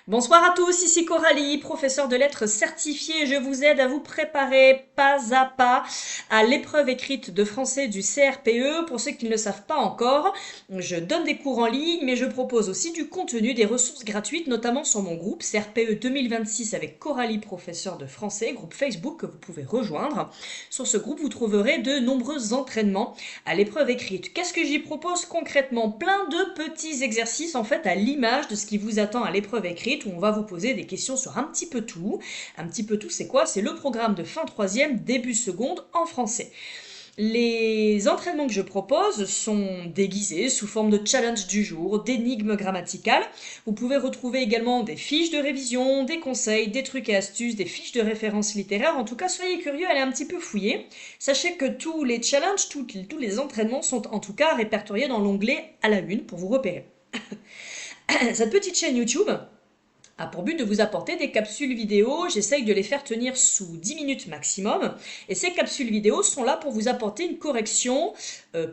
Bonsoir à tous, ici Coralie, professeure de lettres certifiée. Je vous aide à vous préparer pas à pas à l'épreuve écrite de français du CRPE. Pour ceux qui ne le savent pas encore, je donne des cours en ligne, mais je propose aussi du contenu, des ressources gratuites, notamment sur mon groupe CRPE 2026 avec Coralie, professeure de français, groupe Facebook que vous pouvez rejoindre. Sur ce groupe, vous trouverez de nombreux entraînements à l'épreuve écrite. Qu'est-ce que j'y propose concrètement? Plein de petits exercices en fait à l'image de ce qui vous attend à l'épreuve écrite où on va vous poser des questions sur un petit peu tout. Un petit peu tout, c'est quoi? C'est le programme de fin troisième, début seconde en français. Les entraînements que je propose sont déguisés sous forme de challenge du jour, d'énigmes grammaticales. Vous pouvez retrouver également des fiches de révision, des conseils, des trucs et astuces, des fiches de références littéraires. En tout cas, soyez curieux, allez un petit peu fouiller. Sachez que tous les challenges, tous les entraînements sont en tout cas répertoriés dans l'onglet à la une pour vous repérer. Cette petite chaîne YouTube a pour but de vous apporter des capsules vidéo. J'essaye de les faire tenir sous 10 minutes maximum. Et ces capsules vidéo sont là pour vous apporter une correction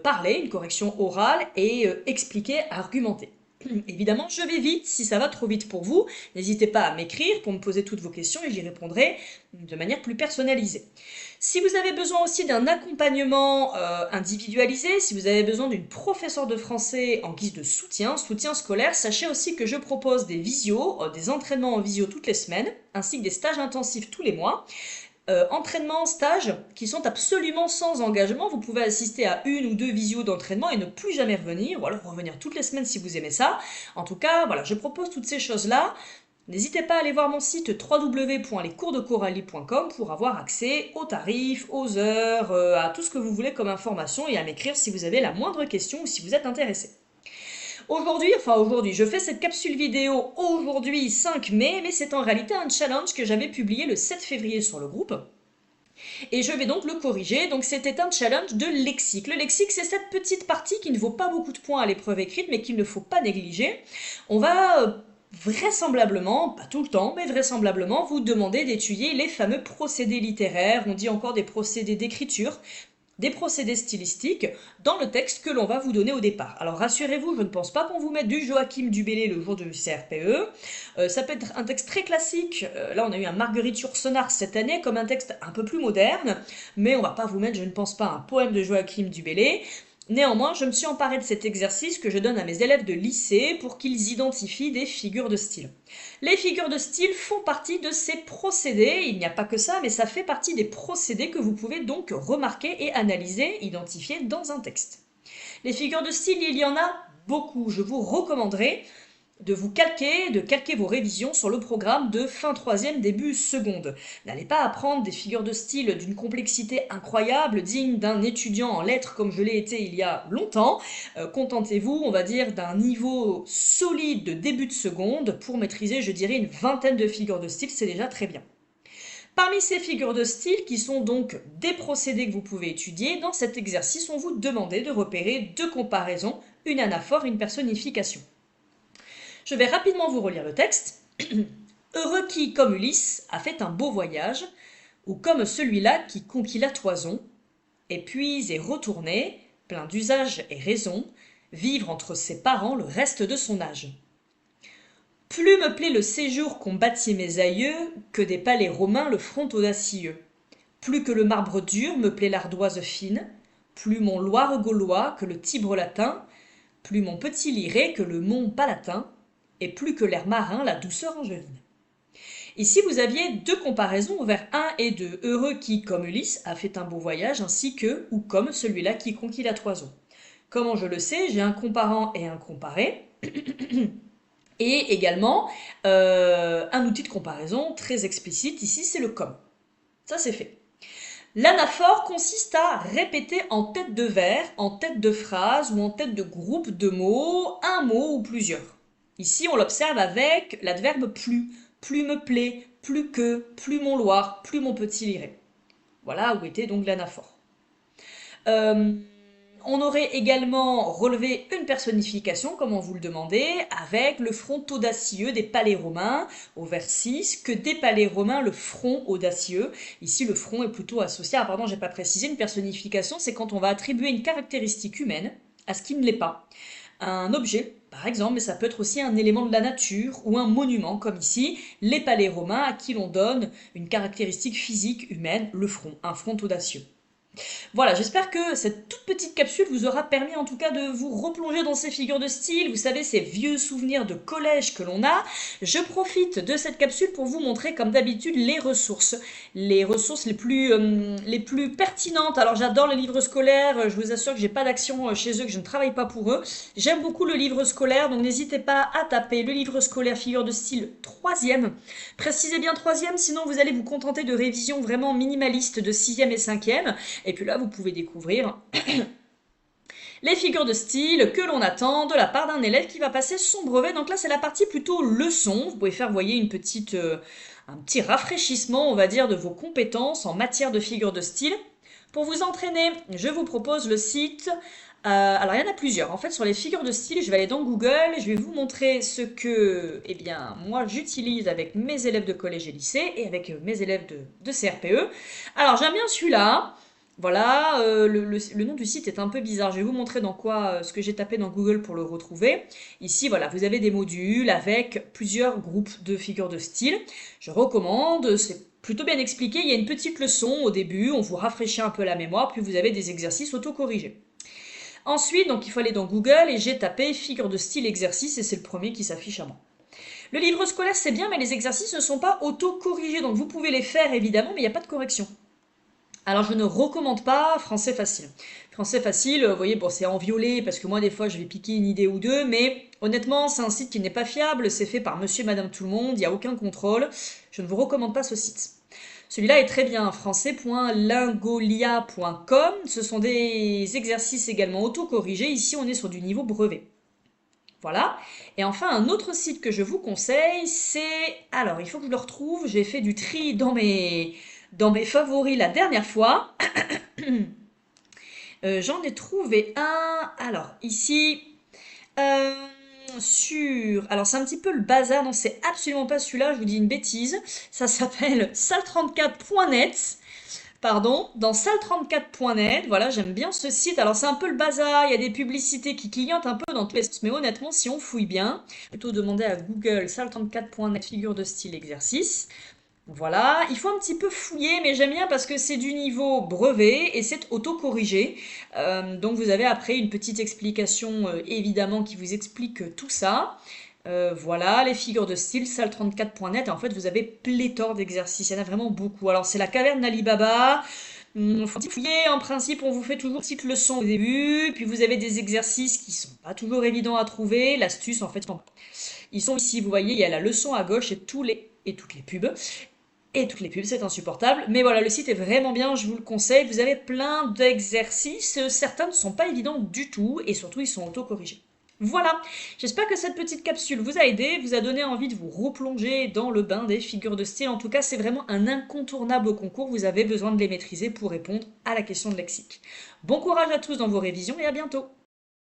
parlée, une correction orale et expliquée, argumentée. Évidemment, je vais vite. Si ça va trop vite pour vous, n'hésitez pas à m'écrire pour me poser toutes vos questions et j'y répondrai de manière plus personnalisée. Si vous avez besoin aussi d'un accompagnement individualisé, si vous avez besoin d'une professeure de français en guise de soutien scolaire, sachez aussi que je propose des visios, des entraînements en visio toutes les semaines, ainsi que des stages intensifs tous les mois. Entraînements, stages qui sont absolument sans engagement. Vous pouvez assister à une ou deux visios d'entraînement et ne plus jamais revenir, ou alors revenir toutes les semaines si vous aimez ça. En tout cas, voilà, je propose toutes ces choses-là. N'hésitez pas à aller voir mon site www.lescoursdecoralie.com pour avoir accès aux tarifs, aux heures, à tout ce que vous voulez comme information et à m'écrire si vous avez la moindre question ou si vous êtes intéressé. Aujourd'hui, je fais cette capsule vidéo aujourd'hui 5 mai, mais c'est en réalité un challenge que j'avais publié le 7 février sur le groupe. Et je vais donc le corriger. Donc c'était un challenge de lexique. Le lexique, c'est cette petite partie qui ne vaut pas beaucoup de points à l'épreuve écrite, mais qu'il ne faut pas négliger. On va vraisemblablement, pas tout le temps, mais vraisemblablement vous demander d'étudier les fameux procédés littéraires. On dit encore des procédés d'écriture, des procédés stylistiques dans le texte que l'on va vous donner au départ. Alors rassurez-vous, je ne pense pas qu'on vous mette du Joachim du Bellay le jour du CRPE. Ça peut être un texte très classique. Là, on a eu un Marguerite Yourcenar cette année comme un texte un peu plus moderne, mais on va pas vous mettre, je ne pense pas, un poème de Joachim du Bellay. Néanmoins, je me suis emparée de cet exercice que je donne à mes élèves de lycée pour qu'ils identifient des figures de style. Les figures de style font partie de ces procédés, il n'y a pas que ça, mais ça fait partie des procédés que vous pouvez donc remarquer et analyser, identifier dans un texte. Les figures de style, il y en a beaucoup. Je vous recommanderais de calquer vos révisions sur le programme de fin troisième, début seconde. N'allez pas apprendre des figures de style d'une complexité incroyable, digne d'un étudiant en lettres comme je l'ai été il y a longtemps. Contentez-vous, on va dire, d'un niveau solide de début de seconde pour maîtriser, je dirais, une vingtaine de figures de style, c'est déjà très bien. Parmi ces figures de style, qui sont donc des procédés que vous pouvez étudier, dans cet exercice, on vous demandait de repérer deux comparaisons, une anaphore et une personnification. Je vais rapidement vous relire le texte. Heureux qui, comme Ulysse, a fait un beau voyage, ou comme celui-là qui conquit la toison, et puis est retourné, plein d'usage et raison, vivre entre ses parents le reste de son âge. Plus me plaît le séjour qu'ont bâti mes aïeux que des palais romains le front audacieux. Plus que le marbre dur me plaît l'ardoise fine, plus mon Loire gaulois que le Tibre latin, plus mon petit Liré que le mont Palatin, et plus que l'air marin la douceur angevine. Ici, vous aviez deux comparaisons vers 1 et 2. Heureux qui, comme Ulysse, a fait un beau voyage, ainsi que, ou comme celui-là qui conquit la toison. Comment je le sais? J'ai un comparant et un comparé. Et également, un outil de comparaison très explicite. Ici, c'est le comme. Ça, c'est fait. L'anaphore consiste à répéter en tête de vers, en tête de phrase ou en tête de groupe de mots, un mot ou plusieurs. Ici, on l'observe avec l'adverbe plus. Plus me plaît, plus que, plus mon Loire, plus mon petit Liré. Voilà où était donc l'anaphore. On aurait également relevé une personnification, comme on vous le demandait, avec le front audacieux des palais romains, au vers 6, que des palais romains, le front audacieux. Ici, le front est plutôt associé, pardon, j'ai pas précisé, une personnification, c'est quand on va attribuer une caractéristique humaine à ce qui ne l'est pas. Un objet, par exemple, mais ça peut être aussi un élément de la nature ou un monument, comme ici, les palais romains à qui l'on donne une caractéristique physique humaine, le front, un front audacieux. Voilà, j'espère que cette toute petite capsule vous aura permis en tout cas de vous replonger dans ces figures de style, vous savez, ces vieux souvenirs de collège que l'on a. Je profite de cette capsule pour vous montrer comme d'habitude les ressources les plus pertinentes. Alors j'adore les livres scolaires, je vous assure que j'ai pas d'action chez eux, que je ne travaille pas pour eux. J'aime beaucoup le livre scolaire, donc n'hésitez pas à taper le livre scolaire figure de style 3e. Précisez bien 3e, sinon vous allez vous contenter de révisions vraiment minimalistes de 6e et 5e. Et puis là, vous pouvez découvrir les figures de style que l'on attend de la part d'un élève qui va passer son brevet. Donc là, c'est la partie plutôt leçon. Vous pouvez faire, voyez, un petit rafraîchissement, on va dire, de vos compétences en matière de figures de style. Pour vous entraîner, je vous propose le site. Alors, il y en a plusieurs. En fait, sur les figures de style, je vais aller dans Google. Je vais vous montrer ce que, eh bien, moi, j'utilise avec mes élèves de collège et lycée et avec mes élèves de CRPE. Alors, j'aime bien celui-là. Voilà, le nom du site est un peu bizarre. Je vais vous montrer dans quoi ce que j'ai tapé dans Google pour le retrouver. Ici, voilà, vous avez des modules avec plusieurs groupes de figures de style. Je recommande, c'est plutôt bien expliqué. Il y a une petite leçon au début, on vous rafraîchit un peu la mémoire, puis vous avez des exercices auto-corrigés. Ensuite, donc il faut aller dans Google et j'ai tapé figure de style exercice et c'est le premier qui s'affiche à moi. Le livre scolaire, c'est bien, mais les exercices ne sont pas auto-corrigés, donc vous pouvez les faire évidemment, mais il n'y a pas de correction. Alors je ne recommande pas Français Facile. Français Facile, vous voyez, bon, c'est en violet parce que moi des fois je vais piquer une idée ou deux, mais honnêtement c'est un site qui n'est pas fiable, c'est fait par monsieur et madame tout le monde, il n'y a aucun contrôle. Je ne vous recommande pas ce site. Celui-là est très bien, français.lingolia.com. Ce sont des exercices également auto-corrigés. Ici on est sur du niveau brevet. Voilà. Et enfin, un autre site que je vous conseille, c'est... Alors, il faut que je le retrouve. J'ai fait du tri dans mes favoris la dernière fois. J'en ai trouvé un. Alors, ici, Alors, c'est un petit peu le bazar. Non, c'est absolument pas celui-là. Je vous dis une bêtise. Ça s'appelle salle34.net. Pardon, dans salle34.net, voilà, j'aime bien ce site. Alors c'est un peu le bazar, il y a des publicités qui clignotent un peu dans tous les sens, mais honnêtement, si on fouille bien, plutôt demander à Google salle34.net figure de style exercice. Voilà, il faut un petit peu fouiller, mais j'aime bien parce que c'est du niveau brevet et c'est auto-corrigé. Donc vous avez après une petite explication évidemment qui vous explique tout ça. Voilà, les figures de style, salle34.net, et en fait vous avez pléthore d'exercices, il y en a vraiment beaucoup. Alors c'est la caverne d'Alibaba, faut fouiller, en principe on vous fait toujours une petite leçon au début, puis vous avez des exercices qui sont pas toujours évidents à trouver, l'astuce en fait, ils sont ici, vous voyez, il y a la leçon à gauche et toutes les pubs. Et toutes les pubs, c'est insupportable. Mais voilà, le site est vraiment bien, je vous le conseille. Vous avez plein d'exercices, certains ne sont pas évidents du tout, et surtout ils sont auto-corrigés. Voilà, j'espère que cette petite capsule vous a aidé, vous a donné envie de vous replonger dans le bain des figures de style. En tout cas, c'est vraiment un incontournable au concours, vous avez besoin de les maîtriser pour répondre à la question de lexique. Bon courage à tous dans vos révisions et à bientôt!